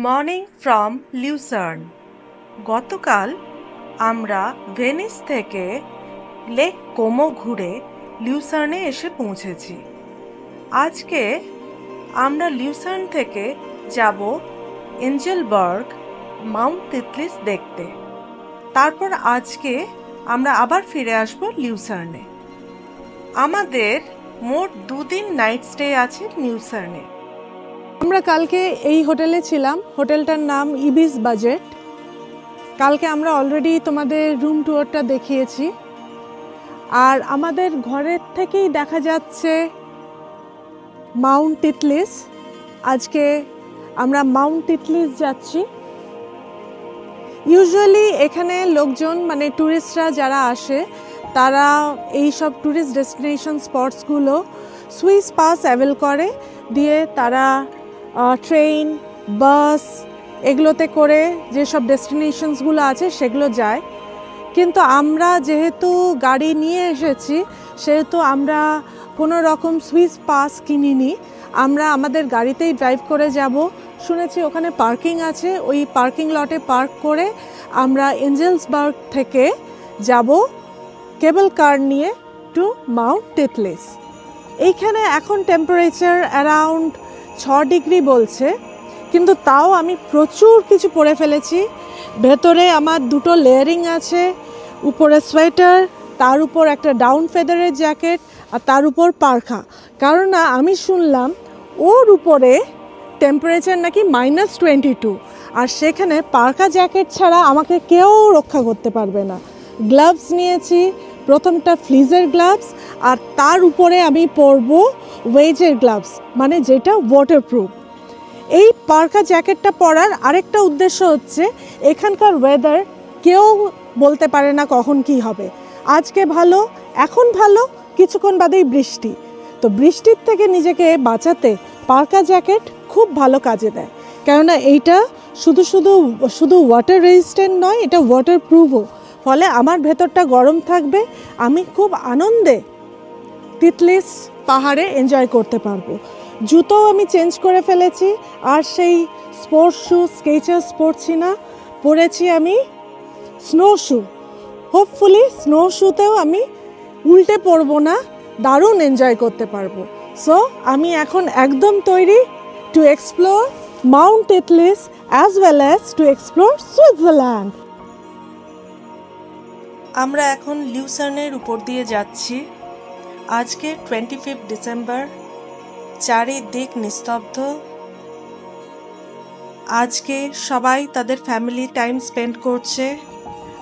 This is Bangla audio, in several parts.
Morning from লিউসার্ন। গতকাল আমরা ভেনিস থেকে লেক কোমো ঘুরে লিউসার্নে এসে পৌঁছেছি। আজকে আমরা লিউসার্ন থেকে যাব এঞ্জেলবার্গ মাউন্ট তিতলিস দেখতে। তারপর আজকে আমরা আবার ফিরে আসব লিউসার্নে। আমাদের মোট 2 দিন নাইট স্টে আছে লিউসার্নে। আমরা কালকে এই হোটেলে ছিলাম, হোটেলটার নাম ইবিস বাজেট। কালকে আমরা অলরেডি তোমাদের রুম ট্যুরটা দেখিয়েছি, আর আমাদের ঘরের থেকেই দেখা যাচ্ছে মাউন্ট তিতলিস। আজকে আমরা মাউন্ট তিতলিস যাচ্ছি। ইউজুয়ালি এখানে লোকজন মানে ট্যুরিস্টরা যারা আসে তারা এই সব ট্যুরিস্ট ডেস্টিনেশন স্পটসগুলো সুইস পাস অ্যাভেল করে, দিয়ে তারা ট্রেন, বাস এগুলোতে করে যেসব ডেস্টিনেশনসগুলো আছে সেগুলো যায়। কিন্তু আমরা যেহেতু গাড়ি নিয়ে এসেছি সেহেতু আমরা কোনো রকম সুইস পাস কিনিনি, আমরা আমাদের গাড়িতেই ড্রাইভ করে যাব। শুনেছি ওখানে পার্কিং আছে, ওই পার্কিং লটে পার্ক করে আমরা এঞ্জেলসবার্গ থেকে যাব কেবল কার নিয়ে টু মাউন্ট তিতলিস। এইখানে এখন টেম্পারেচার অ্যারাউন্ড 6 ডিগ্রি বলছে, কিন্তু তাও আমি প্রচুর কিছু পরে ফেলেছি। ভেতরে আমার 2টো লেয়ারিং আছে, উপরে সোয়েটার, তার উপর একটা ডাউন ফেদারের জ্যাকেট, আর তার উপর পারখা। কারণ না আমি শুনলাম ওর উপরে টেম্পারেচার নাকি -22, আর সেখানে পারখা জ্যাকেট ছাড়া আমাকে কেউ রক্ষা করতে পারবে না। গ্লাভস নিয়েছি, প্রথমটা ফ্লিজের গ্লাভস, আর তার উপরে আমি পরবো ওয়েজের গ্লাভস, মানে যেটা ওয়াটারপ্রুফ। এই পারখা জ্যাকেটটা পরার আরেকটা উদ্দেশ্য হচ্ছে এখানকার ওয়েদার কেউ বলতে পারে না কখন কি হবে। আজকে ভালো, এখন ভালো, কিছুক্ষণ বাদেই বৃষ্টি। তো বৃষ্টির থেকে নিজেকে বাঁচাতে পারখা জ্যাকেট খুব ভালো কাজে দেয়, কেননা এইটা শুধু ওয়াটার রেজিস্ট্যান্ট নয়, এটা ওয়াটারপ্রুফও। ফলে আমার ভেতরটা গরম থাকবে, আমি খুব আনন্দে তিতলিস পাহাড়ে এনজয় করতে পারবো। জুতোও আমি চেঞ্জ করে ফেলেছি, আর সেই স্পোর্টস শু স্কেচার্স পরছি না, পরেছি আমি স্নো শু। হোপফুলি স্নো শুতেও আমি উল্টে পড়বো না, দারুণ এনজয় করতে পারবো। সো আমি এখন একদম তৈরি to explore Mount Titlis as well as to explore Switzerland. আমরা এখন লিউসার্নের উপর দিয়ে যাচ্ছি। আজকে 25 ডিসেম্বর, চারিদিক নিস্তব্ধ। আজকে সবাই তাদের ফ্যামিলি টাইম স্পেন্ড করছে,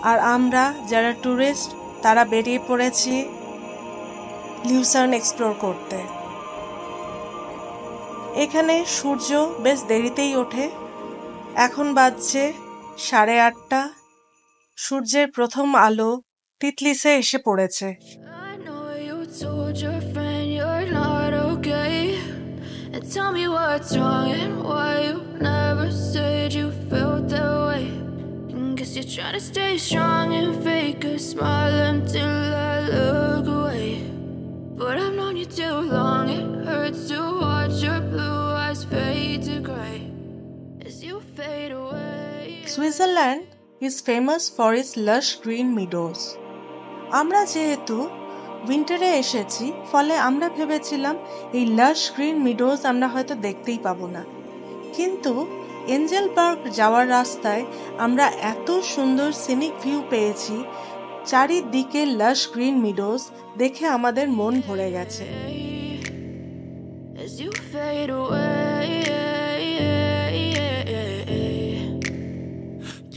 আর আমরা যারা ট্যুরিস্ট তারা বেরিয়ে পড়েছি লিউসার্ন এক্সপ্লোর করতে। এখানে সূর্য বেশ দেরিতেই ওঠে, এখন বাজছে 8:30। সূর্যের প্রথম আলো তিতলিসে এসে পড়েছে। Tell me what's wrong and why you never said you felt that way. Guess you're trying to stay strong and fake a smile until I look away. But I've known you too long, it hurts to watch your blue eyes fade to gray as you fade away. Switzerland is famous for its lush green meadows. আমরা যেহেতু উইন্টারে এসেছি, ফলে আমরা ভেবেছিলাম এই লাশ গ্রিন মিডোজ আমরা হয়তো দেখতেই পাবো না, কিন্তু এঞ্জেলবার্গ যাওয়ার রাস্তায় আমরা এত সুন্দর সিনিক ভিউ পেয়েছি, চারিদিকে লাশ গ্রিন মিডোজ দেখে আমাদের মন ভরে গেছে। As you fade away,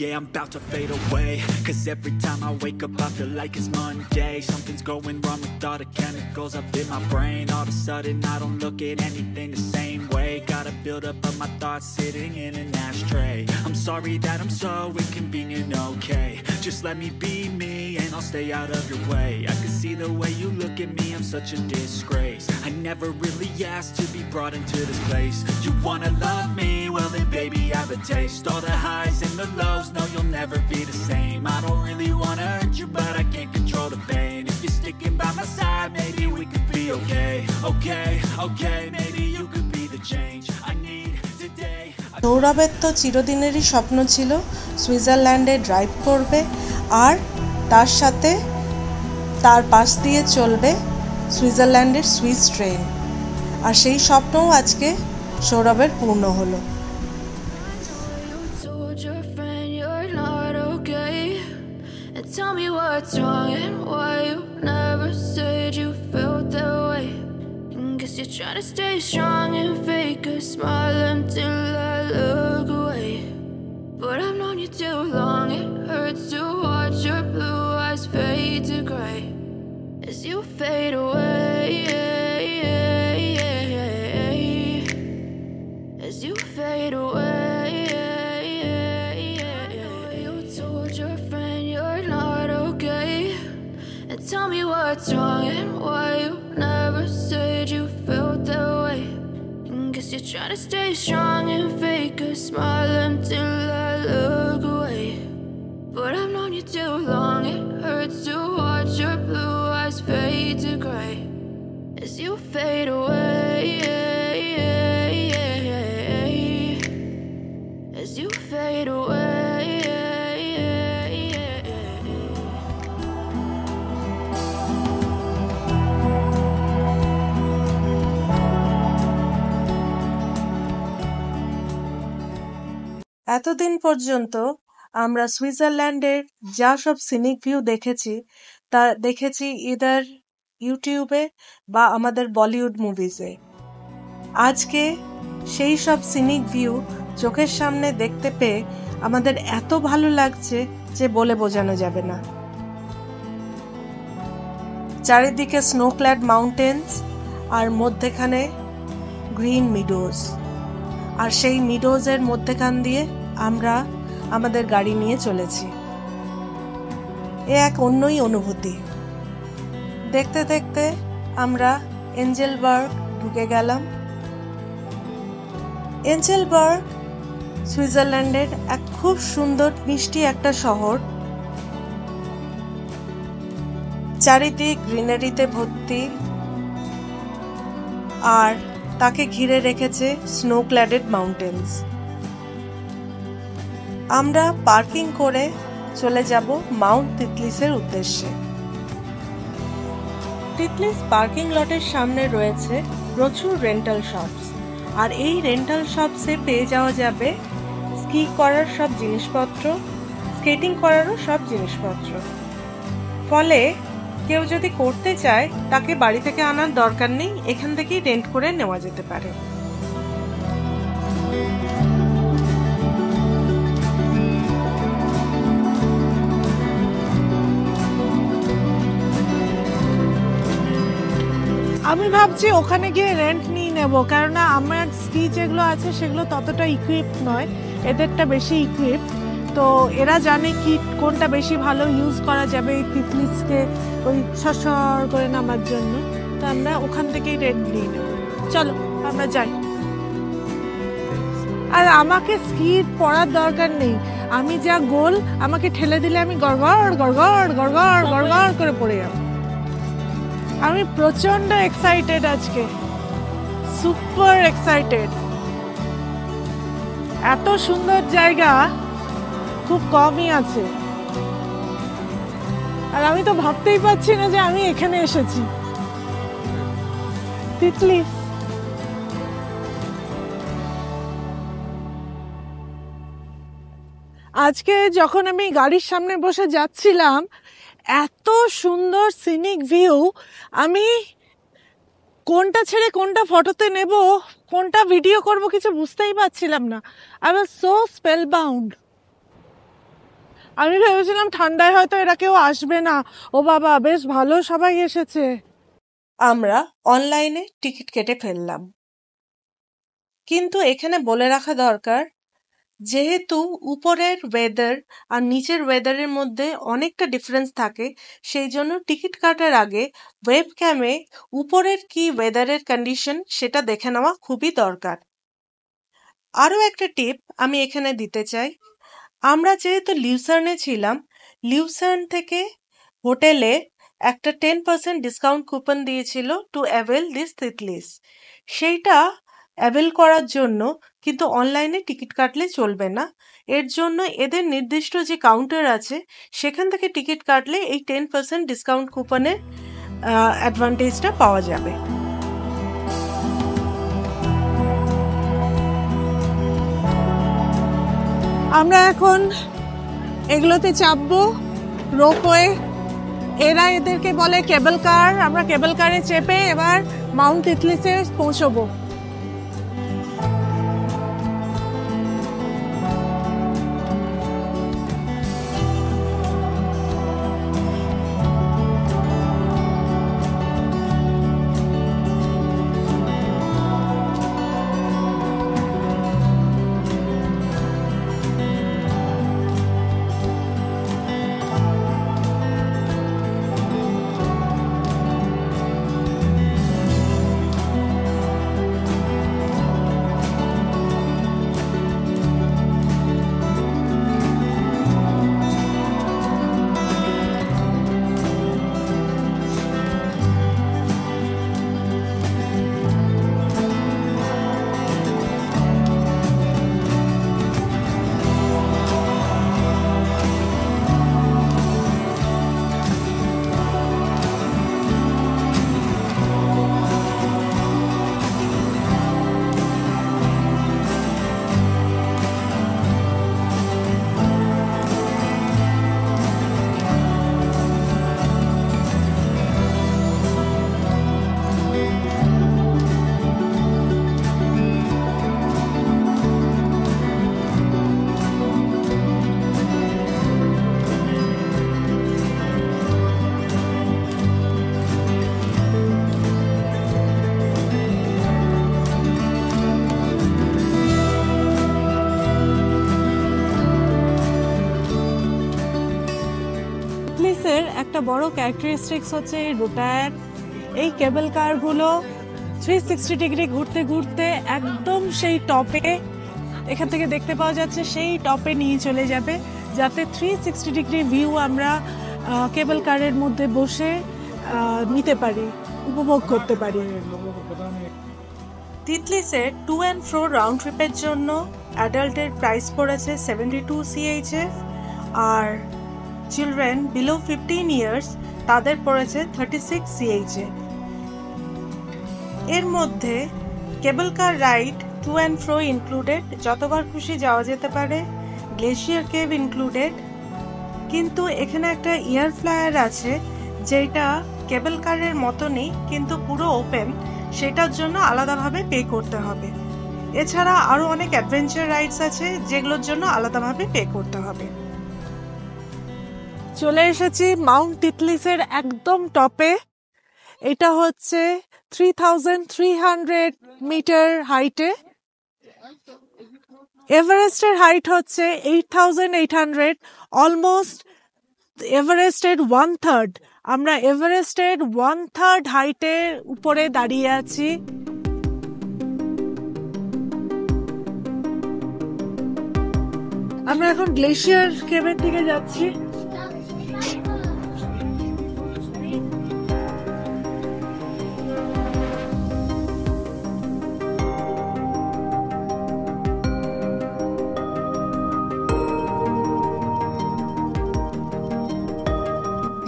yeah, I'm about to fade away. Cause every time I wake up I feel like it's Monday. Something's going wrong with all the chemicals up in my brain. All of a sudden I don't look at anything the same way. Gotta build up of my thoughts sitting in an ashtray. I'm sorry that I'm so inconvenient, okay. Just let me be me and I'll stay out of your way. I can see the way you look at me, I'm such a disgrace. I never really asked to be brought into this place. You wanna love me? Well then baby have a taste. All the highs and the lows, no you'll never be the same. I don't really wanna hurt you but I can't control the pain. If you're sticking by my side maybe we could be okay. Okay, maybe you could be the change I need today. I সৌরভের তো চিরদিনেরই স্বপ্ন ছিল সুইজারল্যান্ডে ড্রাইভ করবে, আর তার সাথে তার পাশ দিয়ে চলবে সুইজারল্যান্ডের সুইস ট্রেন। আর সেই স্বপ্নও আজকে সৌরভের পূর্ণ হলো। Tell me what's wrong and why you never said you felt that way. Guess you're trying to stay strong and fake a smile until I look away. But I've known you too long, it hurts to watch your blue eyes fade to gray as you fade away, as you fade away. You told your friend you're not okay, and tell me what's wrong and why you never said you felt that way. Guess you're trying to stay strong and fake a smile until I look away. But I've known you too long, it hurts to watch your blue eyes fade to gray as you fade away, as you fade away. এতদিন পর্যন্ত আমরা সুইজারল্যান্ডের যা সব সিনিক ভিউ দেখেছি তা দেখেছি ইদার ইউটিউবে বা আমাদের বলিউড মুভিজে। আজকে সেই সব সিনিক ভিউ চোখের সামনে দেখতে পেয়ে আমাদের এত ভালো লাগছে যে বলে বোঝানো যাবে না। চারিদিকে স্নোক্ল্যাড মাউন্টেন্স আর মধ্যেখানে গ্রিন মিডোজ, আর সেই মিডোজের মধ্যেখান দিয়ে আমরা আমাদের গাড়ি নিয়ে চলেছি। এ এক অন্যই অনুভূতি। দেখতে দেখতে আমরা এঞ্জেলবার্গ ঢুকে গেলাম। এঞ্জেলবার্গ সুইজারল্যান্ডের এক খুব সুন্দর মিষ্টি একটা শহর। চারিদিক গ্রিনারিতে ভর্তি, আর তাকে ঘিরে রেখেছে স্নোক্ল্যাডেড মাউন্টেন্স। আমরা পার্কিং করে চলে যাব মাউন্ট তিতলিসের উদ্দেশ্যে। তিতলিস পার্কিং লটের সামনে রয়েছে প্রচুর রেন্টাল শপস, আর এই রেন্টাল শপসে পেয়ে যাওয়া যাবে স্কি করার সব জিনিসপত্র, স্কেটিং করারও সব জিনিসপত্র। ফলে কেউ যদি করতে চায় তাকে বাড়ি থেকে আনার দরকার নেই, এখান থেকেই রেন্ট করে নেওয়া যেতে পারে। আমি ভাবছি ওখানে গিয়ে রেন্ট নিয়ে নেব, কেননা আমার স্কি যেগুলো আছে সেগুলো ততটা ইকুইপড নয়, এদেরটা বেশি ইকুইপড। তো এরা জানে কি কোনটা বেশি ভালো ইউজ করা যাবে এই তিতলিসকে ওই সর করে নামার জন্য। তো আমরা ওখান থেকেই রেন্ট নিয়ে নেব। চলো আমরা যাই। আর আমাকে স্কি পরার দরকার নেই, আমি যা গোল আমাকে ঠেলে দিলে আমি গড়গড় গড়গড় গড়গড় গড়গড় করে পড়ে যাব। আমি প্রচন্ড এক্সাইটেড আজকে, সুপার এক্সাইটেড। এত সুন্দর জায়গা খুব কমই আছে, আর আমি তো ভাবতেই পারছি না যে আমি এখানে এসেছি, তিতলিস। আজকে যখন আমি গাড়ির সামনে বসে যাচ্ছিলাম, এত সুন্দর সিনিক ভিউ, আমি কোনটা ছেড়ে কোনটা ফটোতে নেব, কোনটা ভিডিও করব কিছু বুঝতেই পারছিলাম না। I was so spell bound. আমি ভেবেছিলাম ঠান্ডায় হয়তো এরা কেউ আসবে না, ও বাবা বেশ ভালো সবাই এসেছে। আমরা অনলাইনে টিকিট কেটে ফেললাম, কিন্তু এখানে বলে রাখা দরকার, যেহেতু উপরের ওয়েদার আর নিচের ওয়েদারের মধ্যে অনেকটা ডিফারেন্স থাকে, সেই জন্য টিকিট কাটার আগে ওয়েবক্যামে উপরের কি ওয়েদারের কন্ডিশন সেটা দেখে নেওয়া খুবই দরকার। আরও একটা টিপ আমি এখানে দিতে চাই, আমরা যেহেতু লিউসার্নে ছিলাম, লিউসার্ন থেকে হোটেলে একটা 10% ডিসকাউন্ট কুপন দিয়েছিল টু অ্যাভেল দিস তিতলিস। সেইটা অ্যাভেল করার জন্য কিন্তু অনলাইনে টিকিট কাটলে চলবে না। এর জন্য এদের নির্দিষ্ট যে কাউন্টার আছে সেখান থেকে টিকিট কাটলে এই 10% ডিসকাউন্ট কুপনের অ্যাডভান্টেজটা পাওয়া যাবে। আমরা এখন এগুলোতে চাপবো, রোপওয়ে। এরা এদেরকে বলে কেবল কার। আমরা কেবল কারে চেপে এবার মাউন্ট তিতলিতে পৌঁছবো। একটা বড় ক্যারেক্টারিস্টিক্স হচ্ছে এই রোটার। এই কেবল কারগুলো 360 ডিগ্রি ঘুরতে ঘুরতে একদম সেই টপে, এখান থেকে দেখতে পাওয়া যাচ্ছে, সেই টপে নিয়ে চলে যাবে, যাতে 360 ডিগ্রি ভিউ আমরা কেবল কারের মধ্যে বসে নিতে পারি, উপভোগ করতে পারি। তিতলিসের টু অ্যান্ড ফ্রো রাউন্ড ট্রিপের জন্য অ্যাডাল্টের প্রাইস পড়েছে 72 CHF, আর চিলড্রেন বিলো 15 ইয়ার্স তাদের পড়েছে 36 CHF। এর মধ্যে কেবল car ride to and fro included, যতবার খুশি যাওয়া যেতে পারে, গ্লেশিয়ার কেভ ইনক্লুডেড। কিন্তু এখানে একটা এয়ার ফ্লায়ার আছে যেটা কেবল কারের মতনই কিন্তু পুরো ওপেন, সেটার জন্য আলাদাভাবে পে করতে হবে। এছাড়া আরো অনেক অ্যাডভেঞ্চার রাইডস আছে যেগুলোর জন্য আলাদাভাবে পে করতে হবে। চলে এসেছি মাউন্ট তিতলিসের একদম টপে। এটা হচ্ছে 3300 মিটার হাইটে। এভারেস্টের হাইট হচ্ছে 8800, অলমোস্ট এভারেস্টের 1/3। আমরা এভারেস্টের 1/3 হাইটের উপরে দাঁড়িয়ে আছি। আমরা এখন গ্লেশিয়ার কেভের দিকে যাচ্ছি।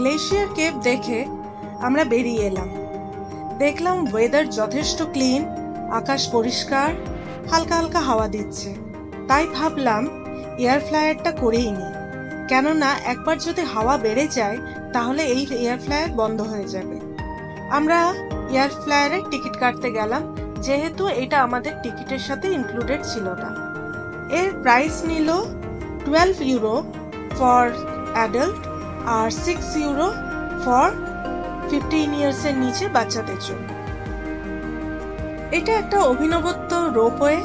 গ্লেশিয়ার কেভ দেখে আমরা বেরিয়ে এলাম। দেখলাম ওয়েদার যথেষ্ট ক্লিন, আকাশ পরিষ্কার, হালকা হালকা হাওয়া দিচ্ছে। তাই ভাবলাম এয়ার ফ্লায়ারটা করেই নিই, কেননা একবার যদি হাওয়া বেড়ে যায় তাহলে এই এয়ার ফ্লায়ার বন্ধ হয়ে যাবে। আমরা এয়ার ফ্লায়ারের টিকিট কাটতে গেলাম, যেহেতু এটা আমাদের টিকিটের সাথে ইনক্লুডেড ছিল না। এর প্রাইস নিল 12 ইউরো ফর অ্যাডাল্ট আর 6 ইউরো ফর 15 ইয়ার্সের নিচে বাচ্চাদের জন্য। এটা একটা অভিনবত্ব রোপওয়ে,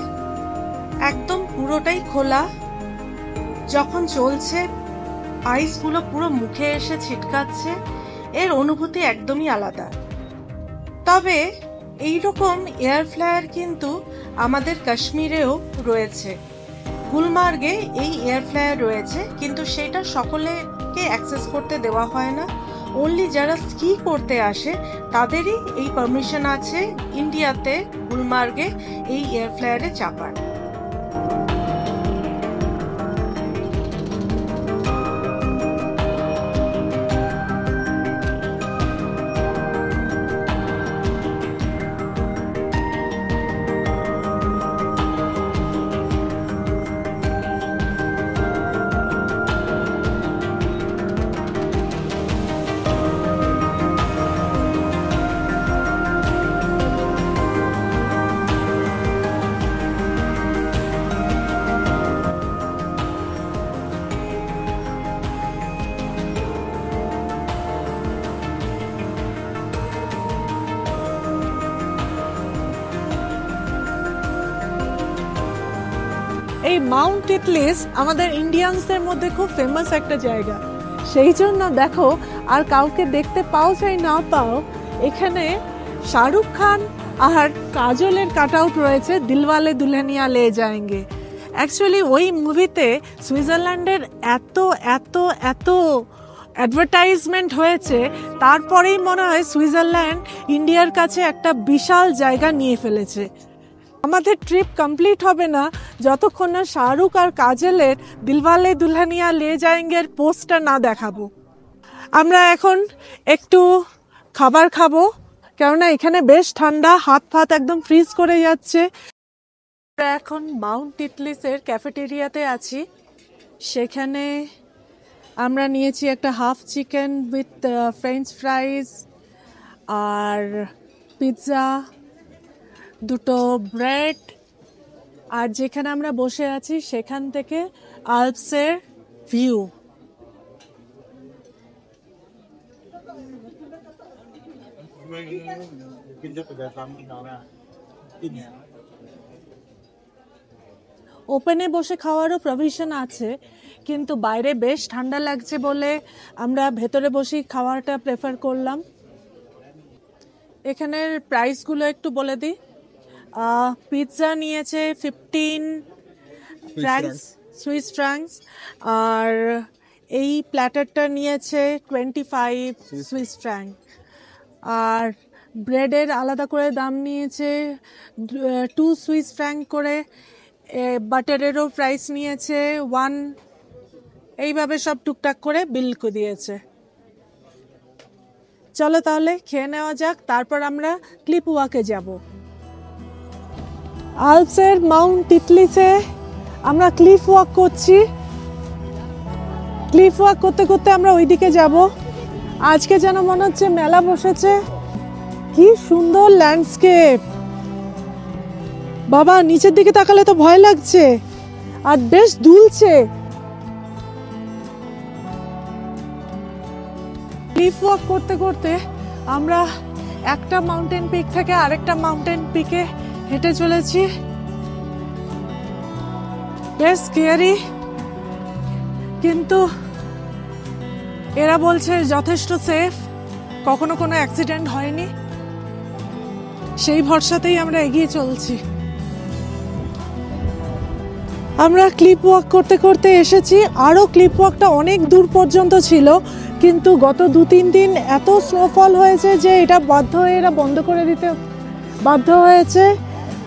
একদম পুরোটাই খোলা। যখন চলছে আইসগুলো পুরো মুখে এসে ছিটকাচ্ছে, এর অনুভূতি একদমই আলাদা। তবে এইরকম এয়ার ফ্লায়ার কিন্তু আমাদের কাশ্মীরেও রয়েছে। গুলমার্গে এই এয়ার ফ্লায়ার রয়েছে, কিন্তু সেটা সকলকে অ্যাক্সেস করতে দেওয়া হয় না। অনলি যারা স্কি করতে আসে তাদেরই এই পারমিশন আছে ইন্ডিয়াতে গুলমার্গে এই এয়ার ফ্লায়ারে চাপার। মাউন্ট টিটলিস আমাদের ইন্ডিয়ানসদের মধ্যে খুব ফেমাস একটা জায়গা, সেই জন্য দেখো আর কাউকে দেখতে পাও চাই না পাও, এখানে শাহরুখ খান আর কাজলের কাট আউট রয়েছে দিলওয়ালে দুলহানিয়া লে যায়েঙ্গে। অ্যাকচুয়ালি ওই মুভিতে সুইজারল্যান্ডের এত এত এত অ্যাডভার্টাইজমেন্ট হয়েছে, তারপরেই মনে হয় সুইজারল্যান্ড ইন্ডিয়ার কাছে একটা বিশাল জায়গা নিয়ে ফেলেছে। আমাদের ট্রিপ কমপ্লিট হবে না যতক্ষণ না শাহরুখ আর কাজলের দিলওয়ালে দুলহানিয়া লে যায়েঙ্গের পোস্টার না দেখাবো। আমরা এখন একটু খাবার খাবো, কেননা এখানে বেশ ঠান্ডা, হাত ফাত একদম ফ্রিজ করে যাচ্ছে। আমরা এখন মাউন্ট টিটলিসের ক্যাফেটেরিয়াতে আছি, সেখানে আমরা নিয়েছি একটা half chicken with French fries আর পিৎজা, দুটো ব্রেড, আর যেখানে আমরা বসে আছি সেখান থেকে আল্পসের ভিউ। ওপেনে বসে খাওয়ারও প্রভিশন আছে, কিন্তু বাইরে বেশ ঠান্ডা লাগছে বলে আমরা ভেতরে বসেই খাওয়াটা প্রেফার করলাম। এখানের প্রাইসগুলো একটু বলে দিই। পিৎজা নিয়েছে 15 ফ্র্যাঙ্কস, সুইস ফ্র্যাঙ্কস, আর এই প্ল্যাটারটা নিয়েছে 25 সুইস ফ্র্যাঙ্ক, আর ব্রেডের আলাদা করে দাম নিয়েছে 2 সুইস ফ্র্যাঙ্ক করে, বাটারেরও প্রাইস নিয়েছে 1, এইভাবে সব টুকটাক করে বিল দিয়েছে। চলো তাহলে খেয়ে নেওয়া যাক, তারপর আমরা ক্লিপুয়াকে যাব। আল্পসের মাউন্ট টিটলিসে আমরা ক্লিফ ওয়াক করছি। ক্লিফ ওয়াক করতে করতে আমরা ওইদিকে যাব। আজকে যেন মনে হচ্ছে মেলা বসেছে, কি সুন্দর ল্যান্ডস্কেপ। বাবা নিচের দিকে তাকালে তো ভয় লাগছে, আর বেশ দুলছে। ক্লিফ ওয়াক করতে করতে আমরা একটা মাউন্টেন পিক থেকে আরেকটা মাউন্টেন পিকে হেঁটে চলেছি। বেশ স্কেয়ারি, কিন্তু এরা বলছে যথেষ্ট সেফ, কখনো কোনো অ্যাক্সিডেন্ট হয়নি, সেই ভরসাতেই আমরা এগিয়ে চলছি। আমরা ক্লিপ ওয়াক করতে করতে এসেছি, আরও ক্লিপ ওয়াকটা অনেক দূর পর্যন্ত ছিল, কিন্তু গত 2-3 দিন এত স্নোফল হয়েছে যে এটা বাধ্য হয়ে এরা বন্ধ করে দিতে বাধ্য হয়েছে।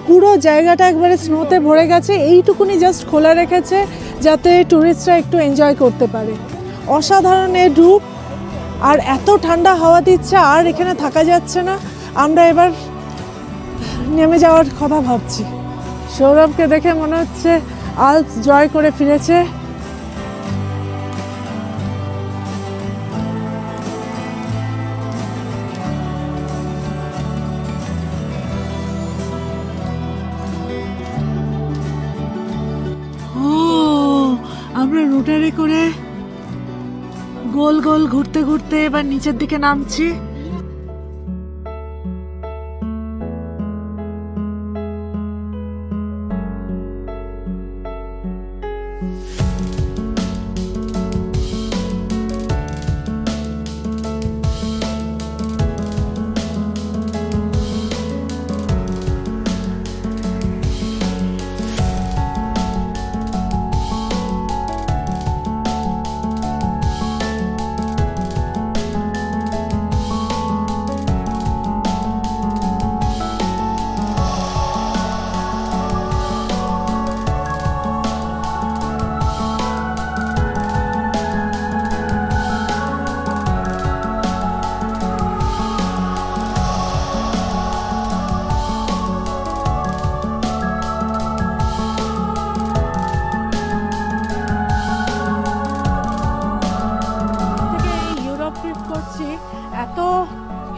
পুরো জায়গাটা একবারে স্নোতে ভরে গেছে, এইটুকুনি জাস্ট খোলা রেখেছে যাতে ট্যুরিস্টরা একটু এনজয় করতে পারে। অসাধারণ এর রূপ, আর এত ঠান্ডা হাওয়া দিচ্ছে আর এখানে থাকা যাচ্ছে না। আমরা এবার নেমে যাওয়ার কথা ভাবছি। সৌরভকে দেখে মনে হচ্ছে আল্পস জয় করে ফিরেছে। আমরা রোটারি করে গোল গোল ঘুরতে ঘুরতে এবার নিচের দিকে নামছি।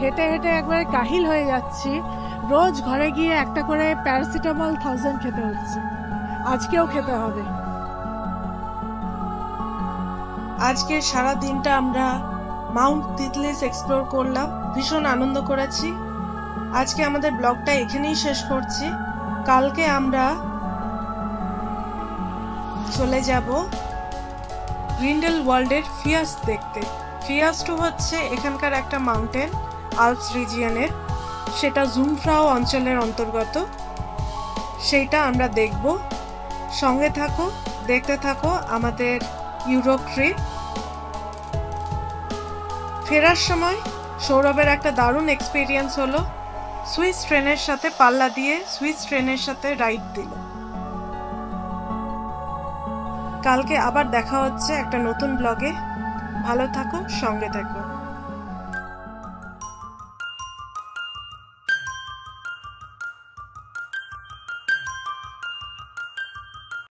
হেঁটে হেঁটে একবারে কাহিল হয়ে যাচ্ছি। রোজ ঘরে গিয়ে একটা করে প্যারাসিটামল 1000 খেতে হচ্ছে, আজকেও খেতে হবে। আজকে সারা দিনটা আমরা মাউন্ট টিটলিস এক্সপ্লোর করলাম, ভীষণ আনন্দ করেছি। আজকে আমাদের ব্লগটা এখানেই শেষ করছি। কালকে আমরা চলে যাব গ্রিন্ডেলওয়াল্ডের ফিয়াস দেখতে। ফিয়াসটু হচ্ছে এখানকার একটা মাউন্টেন আল্পস রিজিয়নের, সেটা জুমফ্রাও অঞ্চলের অন্তর্গত। সেইটা আমরা দেখব। সঙ্গে থাকো, দেখতে থাকো আমাদের ইউরোপ ট্রিপ। ফেরার সময় সৌরভের একটা দারুণ এক্সপিরিয়েন্স হলো, সুইস ট্রেনের সাথে পাল্লা দিয়ে সুইস ট্রেনের সাথে রাইড দিল। কালকে আবার দেখা হচ্ছে একটা নতুন ব্লগে। ভালো থাকো, সঙ্গে থাকো।